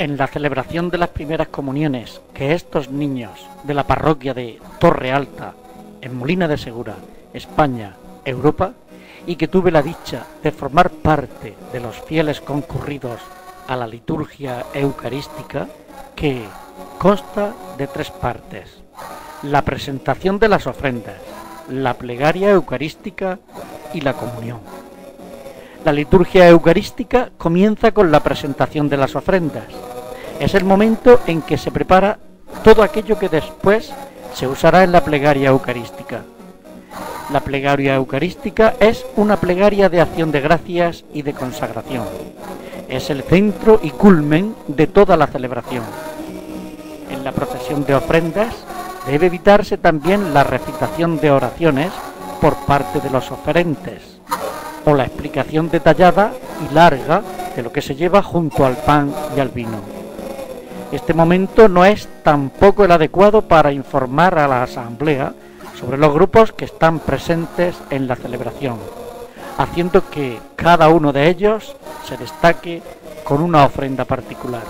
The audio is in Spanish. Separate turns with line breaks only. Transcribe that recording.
En la celebración de las primeras comuniones que estos niños de la parroquia de Torre Alta, en Molina de Segura, España, Europa, y que tuve la dicha de formar parte de los fieles concurridos a la liturgia eucarística, que consta de 3 partes: la presentación de las ofrendas, la plegaria eucarística y la comunión. La liturgia eucarística comienza con la presentación de las ofrendas. Es el momento en que se prepara todo aquello que después se usará en la plegaria eucarística. La plegaria eucarística es una plegaria de acción de gracias y de consagración. Es el centro y culmen de toda la celebración. En la procesión de ofrendas debe evitarse también la recitación de oraciones por parte de los oferentes, o la explicación detallada y larga de lo que se lleva junto al pan y al vino. Este momento no es tampoco el adecuado para informar a la asamblea sobre los grupos que están presentes en la celebración, haciendo que cada uno de ellos se destaque con una ofrenda particular.